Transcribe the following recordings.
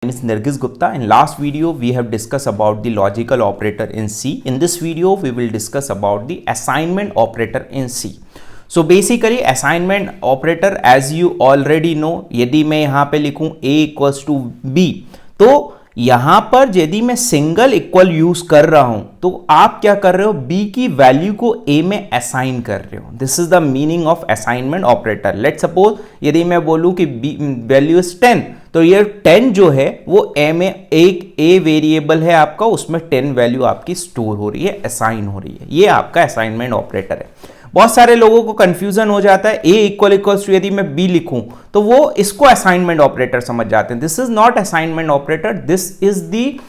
Name is Nargis Gupta. In last video we have discussed about the logical operator in C. In this video we will discuss about the assignment operator in C. So basically assignment operator as you already know, यदि मैं यहाँ पे लिखूँ A equals to B, तो यहाँ पर यदि मैं सिंगल इक्वल यूज कर रहा हूं तो आप क्या कर रहे हो, B की वैल्यू को A में असाइन कर रहे हो. This is the meaning of assignment operator. Let suppose यदि मैं बोलूं कि B वैल्यू इज 10, तो ये 10 जो है वो A में एक A वेरिएबल है आपका, उसमें 10 वैल्यू आपकी स्टोर हो रही है, असाइन हो रही है. ये आपका असाइनमेंट ऑपरेटर है. बहुत सारे लोगों को कंफ्यूजन हो जाता है, A इक्वल्स टू यदि मैं B लिखूं तो वो इसको असाइनमेंट ऑपरेटर समझ जाते हैं. This is not assignment operator, this is the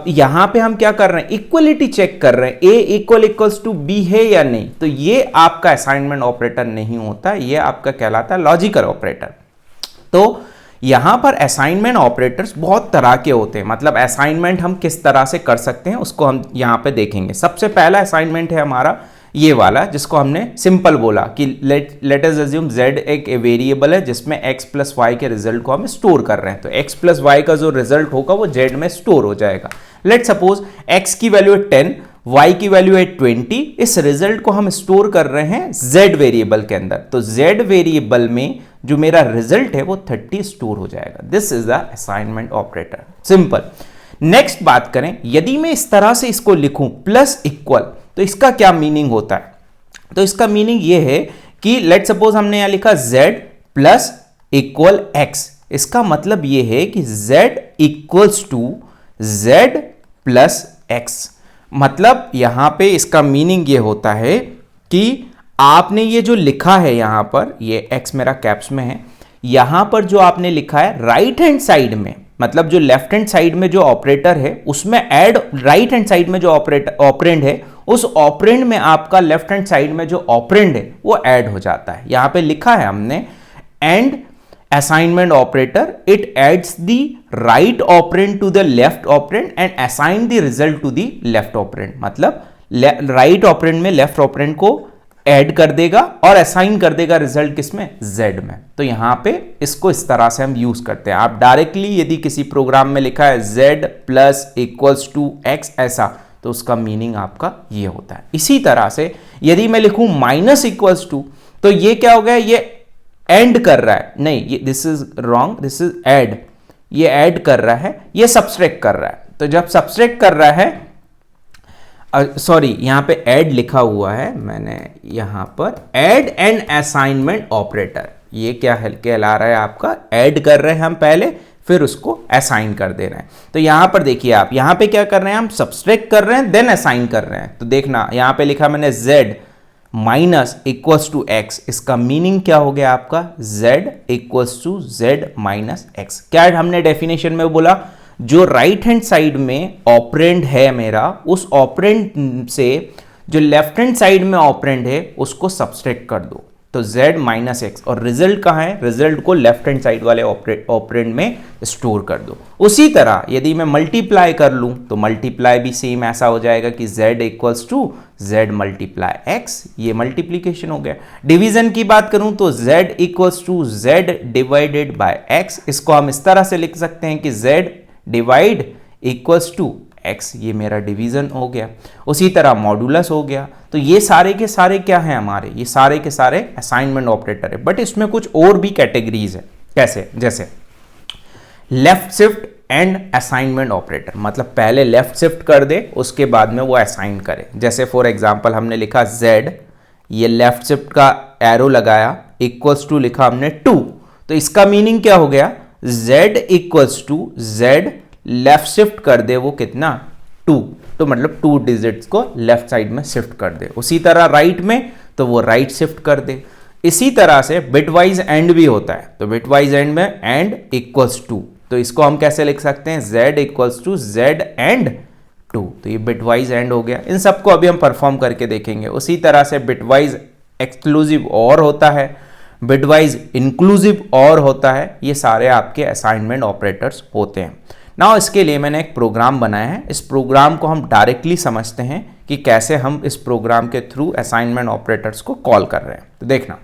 यहां पे हम क्या कर रहे हैं, इक्वलिटी चेक कर रहे हैं, A इक्वल्स टू B है या नहीं. तो ये आपका असाइनमेंट ऑपरेटर नहीं होता, ये आपका कहलाता है लॉजिकल ऑपरेटर. तो यहां पर असाइनमेंट ऑपरेटर्स बहुत तरह के होते हैं. मतलब असाइनमेंट हम किस तरह से कर सकते हैं उसको हम यहां पे देखेंगे. सबसे पहला असाइनमेंट है हमारा ये वाला, जिसको हमने सिंपल बोला कि लेट अस अज्यूम z एक वेरिएबल है जिसमें x प्लस वाई के रिजल्ट को हम स्टोर कर रहे हैं. तो x प्लस वाई का जो रिजल्ट होगा वो z में स्टोर हो जाएगा. लेट सपोज x की वैल्यू है 10, y की वैल्यू है 20. इस रिजल्ट को हम स्टोर कर रहे हैं z वेरिएबल के अंदर. तो z वेरिएबल में जो मेरा रिजल्ट है वो 30 स्टोर हो जाएगा. This is the assignment operator, simple. Next बात करें, यदि मैं इस तरह से इसको लिखूं प्लस इक्वल, तो इसका क्या मीनिंग होता है. तो इसका मीनिंग ये है कि लेट सपोज हमने यहां लिखा z प्लस इक्वल x. इसका मतलब ये है कि z equals to z plus x. मतलब यहां पे इसका मीनिंग ये होता है कि आपने ये जो लिखा है यहां पर, ये x मेरा कैप्स में है, यहां पर जो आपने लिखा है राइट हैंड साइड में, मतलब जो लेफ्ट हैंड साइड में जो ऑपरेटर है उसमें ऐड, राइट हैंड साइड में जो ऑपरेंड है उस ऑपरेंड में आपका लेफ्ट हैंड साइड में जो ऑपरेंड है वो ऐड हो जाता है. यहां पे लिखा है हमने and assignment operator, it adds the right operand to the left operand and assign the result to the left operand. मतलब राइट ऑपरेंड में लेफ्ट ऑपरेंड को ऐड कर देगा और असाइन कर देगा रिजल्ट किसमें, z में. तो यहां पे इसको इस तरह से हम यूज करते हैं. आप डायरेक्टली यदि किसी प्रोग्राम में लिखा है z plus equals to x ऐसा, तो उसका मीनिंग आपका ये होता है. इसी तरह से यदि मैं लिखूं माइनस इक्वल्स टू, तो ये क्या हो गया, ये एंड कर रहा है, नहीं ये this is wrong, this is add. ये ऐड कर रहा है, ये सब्सट्रैक्ट कर रहा है. तो जब सब्सट्रैक्ट कर रहा है, सॉरी यहां पे ऐड लिखा हुआ है मैंने, यहां पर ऐड एंड असाइनमेंट ऑपरेटर. ये क्या कहला रहा है आपका, ऐड कर रहे हैं हम पहले, फिर उसको असाइन कर दे रहे हैं. तो यहां पर देखिए आप, यहां पे क्या कर रहे हैं, हम सब्सट्रैक्ट कर रहे हैं देन असाइन कर रहे हैं. तो देखना यहां पे लिखा मैंने z minus equals to x. इसका मीनिंग क्या हो गया आपका, z equals to z minus x. क्या हमने डेफिनेशन में बोला, जो राइट हैंड साइड में ऑपरेंड है मेरा, उस ऑपरेंड से जो लेफ्ट हैंड साइड में ऑपरेंड है उसको सब्सट्रैक्ट कर दो. तो z माइनस एक्स, और रिजल्ट कहाँ है, रिजल्ट को लेफ्ट हैंड साइड वाले ऑपरेंड में स्टोर कर दो. उसी तरह यदि मैं मल्टीप्लाई कर लूं तो मल्टीप्लाई भी सेम ऐसा हो जाएगा कि z equals to z multiply x. ये मल्टीप्लीकेशन हो गया. डिवीजन की बात करूं तो z equals to z divided by x. इसको हम इस तरह से लिख सकते हैं कि z divide equals to x. ये मेरा डिवीजन हो गया. उसी तरह मॉडुलस हो गया. तो ये सारे के सारे क्या हैं हमारे, ये सारे के सारे असाइनमेंट ऑपरेटर है. बट इसमें कुछ और भी कैटेगरीज है. कैसे, जैसे left shift and assignment operator. मतलब पहले लेफ्ट शिफ्ट कर दे, उसके बाद में वो असाइन करे. जैसे फॉर एग्जांपल हमने लिखा z, ये लेफ्ट शिफ्ट का एरो लगाया, इक्वल्स टू लिखा हमने 2. तो इसका मीनिंग क्या हो गया, z equals to z left shift कर दे वो कितना, 2. तो मतलब 2 डिजिट्स को लेफ्ट साइड में शिफ्ट कर दे. उसी तरह राइट में तो वो राइट शिफ्ट कर दे. इसी तरह से बिटवाइज एंड भी होता है. तो बिटवाइज एंड में एंड इक्वल्स टू, तो इसको हम कैसे लिख सकते हैं, z equals to z and 2. तो ये बिटवाइज एंड हो गया. इन सबको अभी हम परफॉर्म करके देखेंगे. उसी तरह से बिटवाइज एक्सक्लूसिव और होता है, बिटवाइज इंक्लूसिव और होता है. ये सारे आपके असाइनमेंट ऑपरेटर्स होते हैं. नाउ इसके लिए मैंने एक प्रोग्राम बनाया है. इस प्रोग्राम को हम डायरेक्टली समझते हैं कि कैसे हम इस प्रोग्राम के थ्रू असाइनमेंट ऑपरेटर्स को कॉल कर रहे हैं. तो देखना,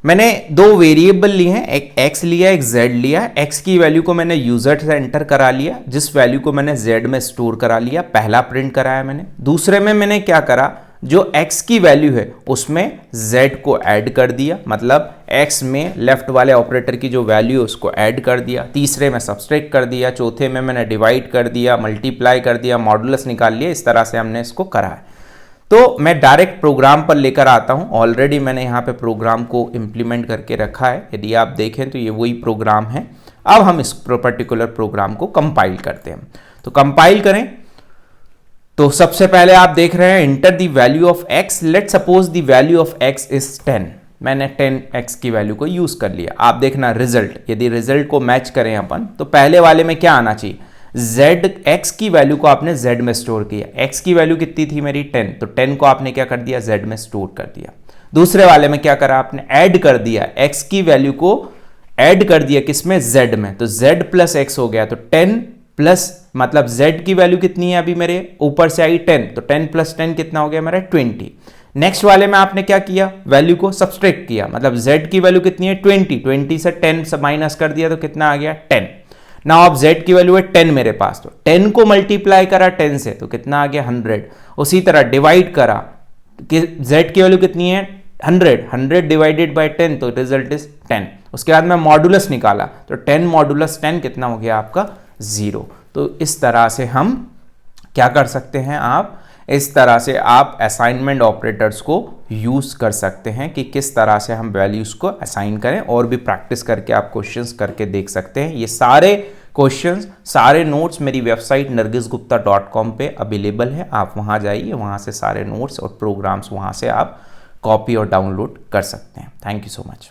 मैंने दो वेरिएबल लिए हैं, एक x लिया एक z लिया। x की वैल्यू को मैंने यूजर से एंटर करा लिया, जिस वैल्यू को मैंने z में स्टोर करा लिया, पहला प्रिंट कराया मैंने। दूसरे में मैंने क्या करा, जो x की वैल्यू है उसमें z को ऐड कर दिया, मतलब x में लेफ्ट वाले ऑपरेटर की जो वैल्यू है उसको ऐड कर दिया। तीसरे में सब्सट्रैक्ट कर दिया। चौथे में मैंने डिवाइड कर दिया, मल्टीप्लाई कर दिया, मॉडुलस निकाल लिया। इस तरह से हमने इसको करा है। तो मैं डायरेक्ट प्रोग्राम पर लेकर आता हूं। ऑलरेडी मैंने यहाँ पे प्रोग्राम को इम्प्लीमेंट करके रखा है। यदि आप देखें तो ये वही प्रोग्राम है। अब हम इस पर्टिकुलर प्रोग्राम को कंपाइल करते हैं। तो कंपाइल करें तो सबसे पहले आप देख रहे हैं enter the value of x। Let suppose the value of x is 10। मैंने 10x की वैल्यू को यूज कर लिया। आप देखना रिजल्ट, यदि रिजल्ट को मैच करें अपन तो पहले वाले में क्या आना चाहिए, z x की वैल्यू को आपने z में स्टोर किया। x की वैल्यू कितनी थी मेरी 10, तो 10 को आपने क्या कर दिया, z में स्टोर कर दिया। दूसरे वाले में क्या करा आपने, ऐड कर दिया, x की वैल्यू को ऐड कर दिया किसमें, z में। तो z प्लस x हो गया। तो 10 प्लस मतलब z की वैल्यू कितनी है अभी मेरे ऊपर से आई 10, तो 10 प्लस 10 कितना हो गया मेरा 20। नेक्स्ट वाले में आपने क्या किया, वैल्यू को सब्सट्रैक्ट किया, मतलब z की वैल्यू कितनी है 20, 20 से 10 माइनस कर दिया तो कितना आ गया 10। ना अब z की वैल्यू है 10 मेरे पास, तो 10 को मल्टीप्लाई करा 10 से तो कितना आ गया 100। उसी तरह डिवाइड करा कि z की वैल्यू कितनी है 100, 100 डिवाइडेड बाय 10 तो रिजल्ट इज 10। उसके बाद में मॉडुलस निकाला तो 10 मॉडुलस 10 कितना हो गया आपका 0। तो इस तरह से हम क्या कर सकते हैं, आप इस तरह से आप असाइनमेंट ऑपरेटर्स को यूज कर सकते हैं कि किस तरह से हम वैल्यूज को असाइन करें। और भी प्रैक्टिस करके आप क्वेश्चंस करके देख सकते हैं। ये सारे क्वेश्चंस, सारे नोट्स मेरी वेबसाइट nargisgupta.com पे अवेलेबल है। आप वहां जाइए, वहां से सारे नोट्स और प्रोग्राम्स वहां से आप कॉपी और डाउनलोड कर सकते हैं। Thank you so much.